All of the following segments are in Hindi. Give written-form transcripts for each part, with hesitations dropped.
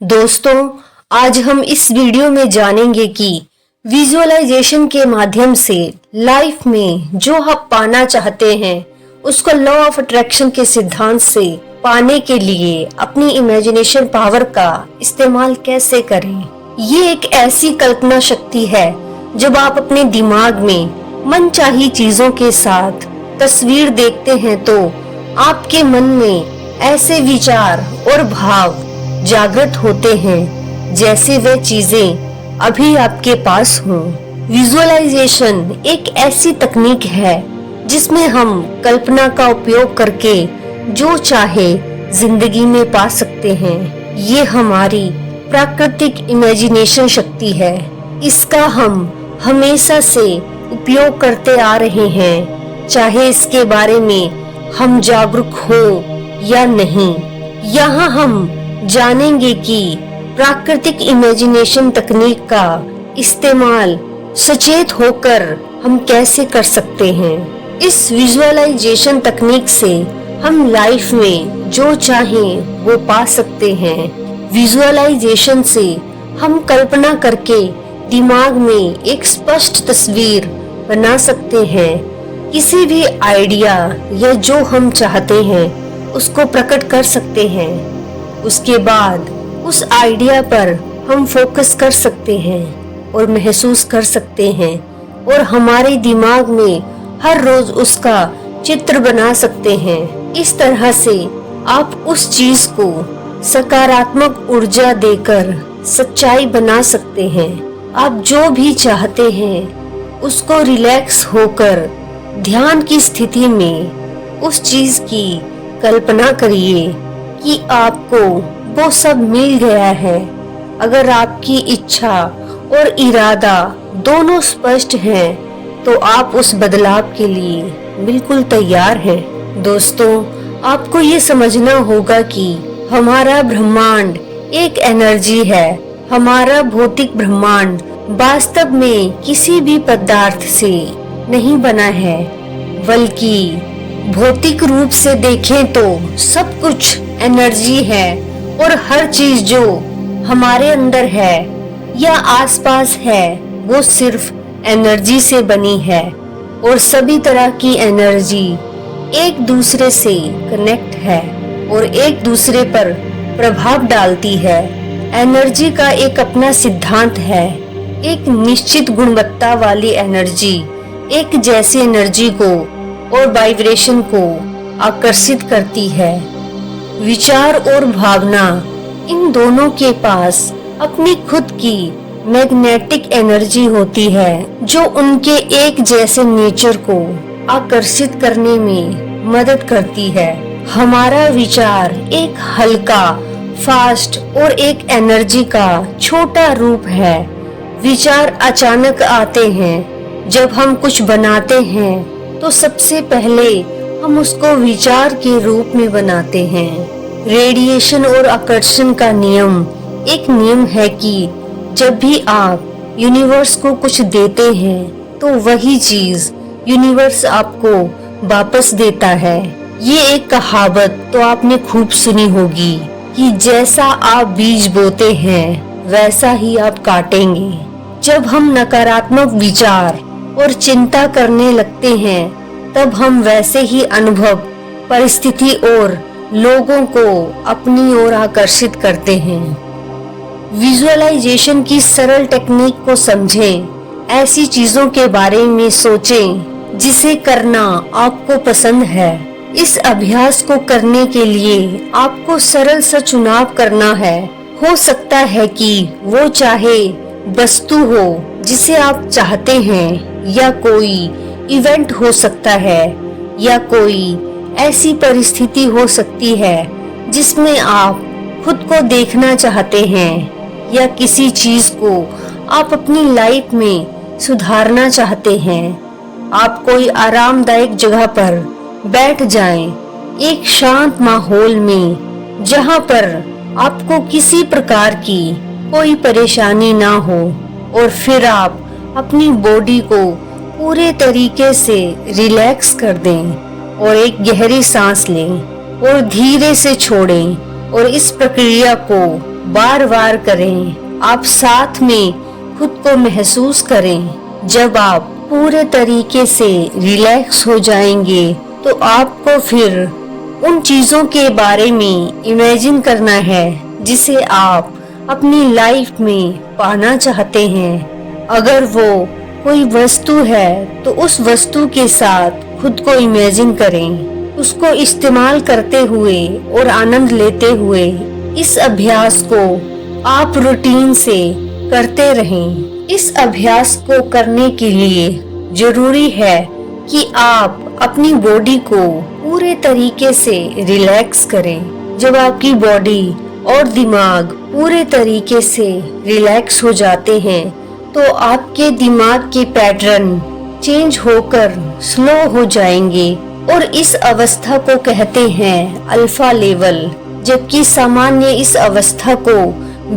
दोस्तों, आज हम इस वीडियो में जानेंगे कि विजुअलाइजेशन के माध्यम से लाइफ में जो आप पाना चाहते हैं उसको लॉ ऑफ अट्रैक्शन के सिद्धांत से पाने के लिए अपनी इमेजिनेशन पावर का इस्तेमाल कैसे करें। ये एक ऐसी कल्पना शक्ति है जब आप अपने दिमाग में मनचाही चीजों के साथ तस्वीर देखते हैं तो आपके मन में ऐसे विचार और भाव जागृत होते हैं जैसे वे चीजें अभी आपके पास हों। विजुअलाइजेशन एक ऐसी तकनीक है जिसमें हम कल्पना का उपयोग करके जो चाहे जिंदगी में पा सकते हैं। ये हमारी प्राकृतिक इमेजिनेशन शक्ति है। इसका हम हमेशा से उपयोग करते आ रहे हैं, चाहे इसके बारे में हम जागरूक हो या नहीं। यहाँ हम जानेंगे कि प्राकृतिक इमेजिनेशन तकनीक का इस्तेमाल सचेत होकर हम कैसे कर सकते हैं। इस विजुअलाइजेशन तकनीक से हम लाइफ में जो चाहें वो पा सकते हैं। विजुअलाइजेशन से हम कल्पना करके दिमाग में एक स्पष्ट तस्वीर बना सकते हैं। किसी भी आइडिया या जो हम चाहते हैं उसको प्रकट कर सकते हैं। उसके बाद उस आइडिया पर हम फोकस कर सकते हैं और महसूस कर सकते हैं और हमारे दिमाग में हर रोज उसका चित्र बना सकते हैं। इस तरह से आप उस चीज को सकारात्मक ऊर्जा देकर सच्चाई बना सकते हैं। आप जो भी चाहते हैं उसको रिलैक्स होकर ध्यान की स्थिति में उस चीज की कल्पना करिए कि आपको वो सब मिल गया है। अगर आपकी इच्छा और इरादा दोनों स्पष्ट हैं, तो आप उस बदलाव के लिए बिल्कुल तैयार हैं। दोस्तों, आपको ये समझना होगा कि हमारा ब्रह्मांड एक एनर्जी है। हमारा भौतिक ब्रह्मांड वास्तव में किसी भी पदार्थ से नहीं बना है, बल्कि भौतिक रूप से देखें तो सब कुछ एनर्जी है और हर चीज जो हमारे अंदर है या आसपास है वो सिर्फ एनर्जी से बनी है और सभी तरह की एनर्जी एक दूसरे से कनेक्ट है और एक दूसरे पर प्रभाव डालती है। एनर्जी का एक अपना सिद्धांत है। एक निश्चित गुणवत्ता वाली एनर्जी एक जैसी एनर्जी को और वाइब्रेशन को आकर्षित करती है। विचार और भावना, इन दोनों के पास अपनी खुद की मैग्नेटिक एनर्जी होती है जो उनके एक जैसे नेचर को आकर्षित करने में मदद करती है। हमारा विचार एक हल्का, फास्ट और एक एनर्जी का छोटा रूप है। विचार अचानक आते हैं। जब हम कुछ बनाते हैं तो सबसे पहले हम उसको विचार के रूप में बनाते हैं। रेडिएशन और आकर्षण का नियम एक नियम है कि जब भी आप यूनिवर्स को कुछ देते हैं तो वही चीज यूनिवर्स आपको वापस देता है। ये एक कहावत तो आपने खूब सुनी होगी कि जैसा आप बीज बोते हैं वैसा ही आप काटेंगे। जब हम नकारात्मक विचार और चिंता करने लगते हैं तब हम वैसे ही अनुभव, परिस्थिति और लोगों को अपनी ओर आकर्षित करते हैं। विजुअलाइजेशन की सरल टेक्निक को समझें। ऐसी चीजों के बारे में सोचें जिसे करना आपको पसंद है। इस अभ्यास को करने के लिए आपको सरल सा चुनाव करना है। हो सकता है कि वो चाहे वस्तु हो जिसे आप चाहते हैं या कोई इवेंट हो सकता है या कोई ऐसी परिस्थिति हो सकती है जिसमें आप खुद को देखना चाहते हैं या किसी चीज को आप अपनी लाइफ में सुधारना चाहते हैं। आप कोई आरामदायक जगह पर बैठ जाएं, एक शांत माहौल में जहां पर आपको किसी प्रकार की कोई परेशानी ना हो और फिर आप अपनी बॉडी को पूरे तरीके से रिलैक्स कर दें और एक गहरी सांस लें और धीरे से छोड़ें और इस प्रक्रिया को बार बार करें। आप साथ में खुद को महसूस करें। जब आप पूरे तरीके से रिलैक्स हो जाएंगे तो आपको फिर उन चीजों के बारे में इमेजिन करना है जिसे आप अपनी लाइफ में पाना चाहते हैं। अगर वो कोई वस्तु है तो उस वस्तु के साथ खुद को इमेजिन करें, उसको इस्तेमाल करते हुए और आनंद लेते हुए। इस अभ्यास को आप रूटीन से करते रहें। इस अभ्यास को करने के लिए जरूरी है कि आप अपनी बॉडी को पूरे तरीके से रिलैक्स करें। जब आपकी बॉडी और दिमाग पूरे तरीके से रिलैक्स हो जाते हैं तो आपके दिमाग के पैटर्न चेंज होकर स्लो हो जाएंगे और इस अवस्था को कहते हैं अल्फा लेवल, जबकि सामान्य इस अवस्था को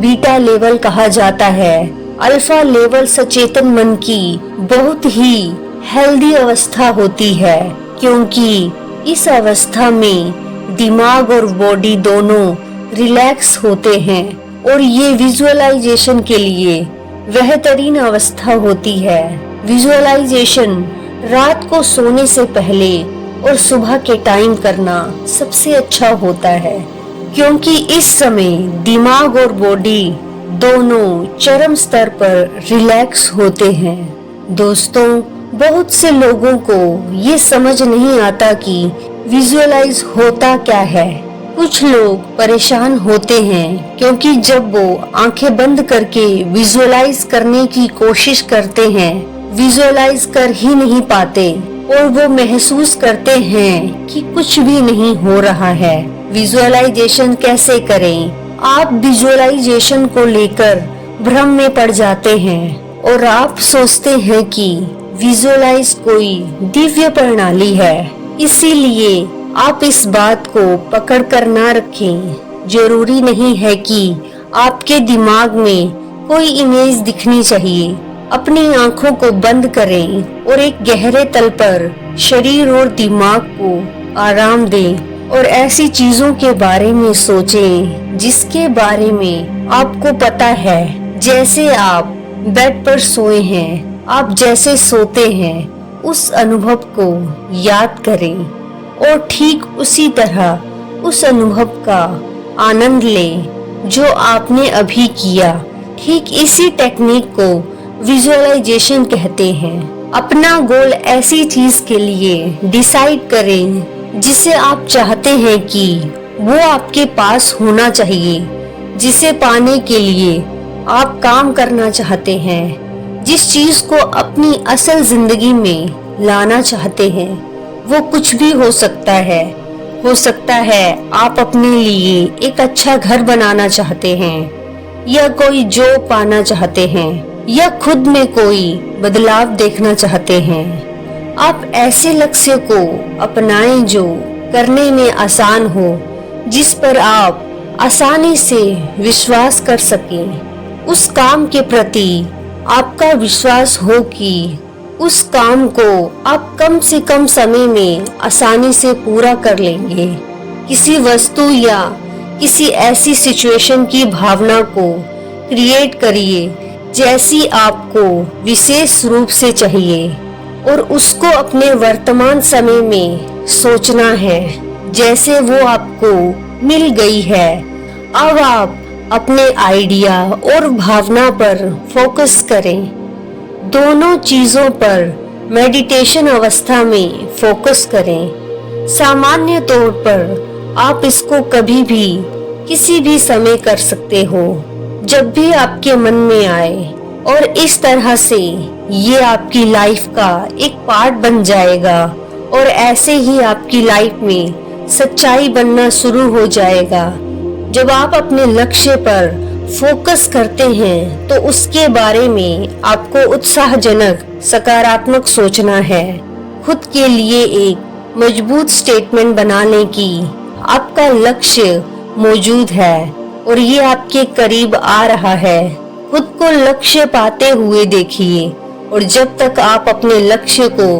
बीटा लेवल कहा जाता है। अल्फा लेवल सचेतन मन की बहुत ही हेल्दी अवस्था होती है, क्योंकि इस अवस्था में दिमाग और बॉडी दोनों रिलैक्स होते हैं और ये विजुअलाइजेशन के लिए बेहतरीन अवस्था होती है। विजुअलाइजेशन रात को सोने से पहले और सुबह के टाइम करना सबसे अच्छा होता है, क्योंकि इस समय दिमाग और बॉडी दोनों चरम स्तर पर रिलैक्स होते हैं। दोस्तों, बहुत से लोगों को ये समझ नहीं आता कि विजुअलाइज होता क्या है। कुछ लोग परेशान होते हैं क्योंकि जब वो आंखें बंद करके विजुअलाइज करने की कोशिश करते हैं, विजुअलाइज कर ही नहीं पाते और वो महसूस करते हैं कि कुछ भी नहीं हो रहा है। विजुअलाइजेशन कैसे करें? आप विजुअलाइजेशन को लेकर भ्रम में पड़ जाते हैं और आप सोचते हैं कि विजुअलाइज कोई दिव्य प्रणाली है, इसीलिए आप इस बात को पकड़ कर ना रखें। जरूरी नहीं है कि आपके दिमाग में कोई इमेज दिखनी चाहिए। अपनी आंखों को बंद करें और एक गहरे तल पर शरीर और दिमाग को आराम दें और ऐसी चीजों के बारे में सोचें जिसके बारे में आपको पता है। जैसे आप बेड पर सोए हैं, आप जैसे सोते हैं उस अनुभव को याद करें और ठीक उसी तरह उस अनुभव का आनंद लें जो आपने अभी किया। ठीक इसी टेक्निक को विजुअलाइजेशन कहते हैं। अपना गोल ऐसी चीज के लिए डिसाइड करें जिसे आप चाहते हैं कि वो आपके पास होना चाहिए, जिसे पाने के लिए आप काम करना चाहते हैं, जिस चीज को अपनी असल जिंदगी में लाना चाहते हैं। वो कुछ भी हो सकता है। हो सकता है आप अपने लिए एक अच्छा घर बनाना चाहते हैं, या कोई जॉब पाना चाहते हैं, या खुद में कोई बदलाव देखना चाहते हैं। आप ऐसे लक्ष्य को अपनाएं जो करने में आसान हो, जिस पर आप आसानी से विश्वास कर सकें। उस काम के प्रति आपका विश्वास हो कि उस काम को आप कम से कम समय में आसानी से पूरा कर लेंगे। किसी वस्तु या किसी ऐसी सिचुएशन की भावना को क्रिएट करिए जैसी आपको विशेष रूप से चाहिए और उसको अपने वर्तमान समय में सोचना है जैसे वो आपको मिल गई है। अब आप अपने आइडिया और भावना पर फोकस करें। दोनों चीजों पर मेडिटेशन अवस्था में फोकस करें। सामान्य तौर पर आप इसको कभी भी किसी भी समय कर सकते हो, जब भी आपके मन में आए, और इस तरह से ये आपकी लाइफ का एक पार्ट बन जाएगा और ऐसे ही आपकी लाइफ में सच्चाई बनना शुरू हो जाएगा। जब आप अपने लक्ष्य पर फोकस करते हैं तो उसके बारे में आपको उत्साहजनक सकारात्मक सोचना है। खुद के लिए एक मजबूत स्टेटमेंट बनाने की आपका लक्ष्य मौजूद है और ये आपके करीब आ रहा है। खुद को लक्ष्य पाते हुए देखिए और जब तक आप अपने लक्ष्य को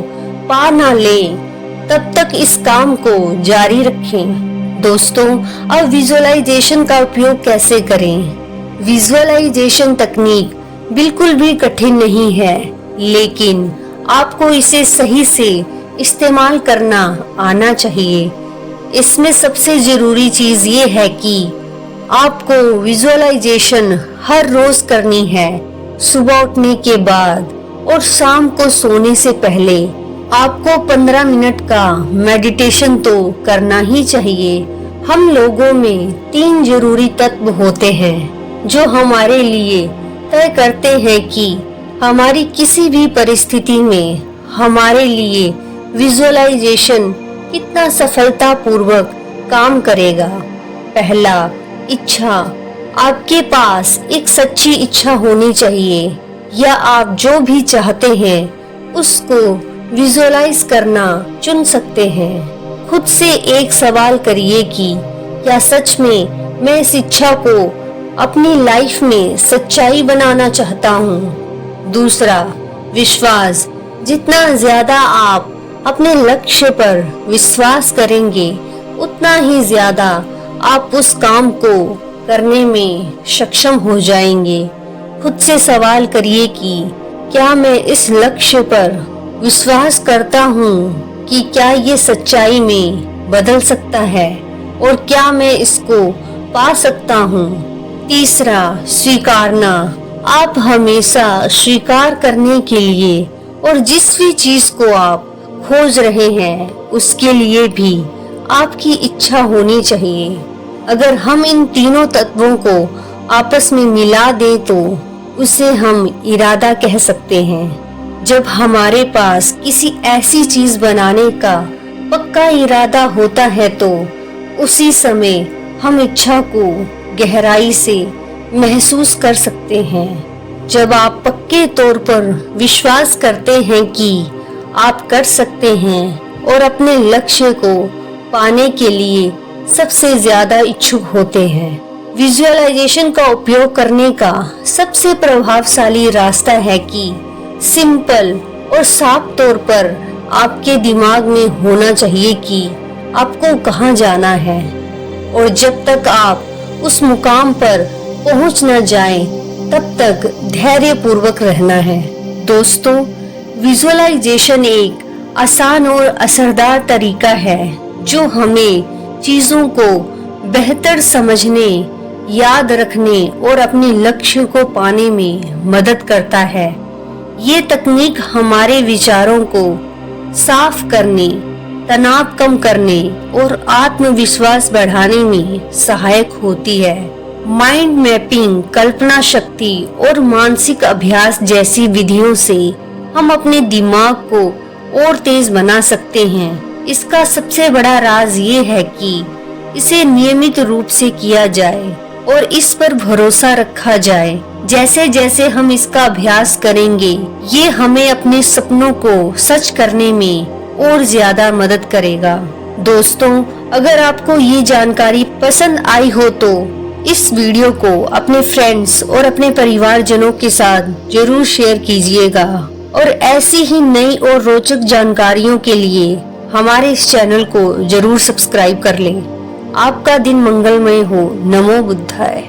पा ना लें तब तक इस काम को जारी रखें। दोस्तों, अब विजुअलाइजेशन का उपयोग कैसे करें? विजुअलाइजेशन तकनीक बिल्कुल भी कठिन नहीं है, लेकिन आपको इसे सही से इस्तेमाल करना आना चाहिए। इसमें सबसे जरूरी चीज ये है कि आपको विजुअलाइजेशन हर रोज करनी है। सुबह उठने के बाद और शाम को सोने से पहले आपको 15 मिनट का मेडिटेशन तो करना ही चाहिए। हम लोगों में 3 जरूरी तत्व होते हैं जो हमारे लिए तय करते हैं कि हमारी किसी भी परिस्थिति में हमारे लिए विजुअलाइजेशन कितना सफलतापूर्वक काम करेगा। पहला, इच्छा। आपके पास एक सच्ची इच्छा होनी चाहिए, या आप जो भी चाहते हैं उसको विजुअलाइज करना चुन सकते हैं। खुद से एक सवाल करिए कि क्या सच में मैं इस इच्छा को अपनी लाइफ में सच्चाई बनाना चाहता हूँ। दूसरा, विश्वास। जितना ज्यादा आप अपने लक्ष्य पर विश्वास करेंगे, उतना ही ज्यादा आप उस काम को करने में सक्षम हो जाएंगे। खुद से सवाल करिए कि क्या मैं इस लक्ष्य पर विश्वास करता हूँ कि क्या ये सच्चाई में बदल सकता है और क्या मैं इसको पा सकता हूँ। तीसरा, स्वीकारना। आप हमेशा स्वीकार करने के लिए और जिस भी चीज को आप खोज रहे हैं उसके लिए भी आपकी इच्छा होनी चाहिए। अगर हम इन तीनों तत्वों को आपस में मिला दें तो उसे हम इरादा कह सकते हैं। जब हमारे पास किसी ऐसी चीज बनाने का पक्का इरादा होता है तो उसी समय हम इच्छा को गहराई से महसूस कर सकते हैं। जब आप पक्के तौर पर विश्वास करते हैं कि आप कर सकते हैं और अपने लक्ष्य को पाने के लिए सबसे ज्यादा इच्छुक होते हैं। विजुअलाइजेशन का उपयोग करने का सबसे प्रभावशाली रास्ता है कि सिंपल और साफ तौर पर आपके दिमाग में होना चाहिए कि आपको कहाँ जाना है, और जब तक आप उस मुकाम पर पहुंच न जाएं, तब तक धैर्य पूर्वक रहना है। दोस्तों, विजुअलाइजेशन एक आसान और असरदार तरीका है जो हमें चीजों को बेहतर समझने, याद रखने और अपने लक्ष्य को पाने में मदद करता है। ये तकनीक हमारे विचारों को साफ करने, तनाव कम करने और आत्मविश्वास बढ़ाने में सहायक होती है। माइंड मैपिंग, कल्पना शक्ति और मानसिक अभ्यास जैसी विधियों से हम अपने दिमाग को और तेज बना सकते हैं। इसका सबसे बड़ा राज ये है कि इसे नियमित रूप से किया जाए और इस पर भरोसा रखा जाए। जैसे जैसे हम इसका अभ्यास करेंगे, ये हमें अपने सपनों को सच करने में और ज्यादा मदद करेगा। दोस्तों, अगर आपको ये जानकारी पसंद आई हो तो इस वीडियो को अपने फ्रेंड्स और अपने परिवारजनों के साथ जरूर शेयर कीजिएगा, और ऐसी ही नई और रोचक जानकारियों के लिए हमारे इस चैनल को जरूर सब्सक्राइब कर लें। आपका दिन मंगलमय हो। नमो बुद्धाय।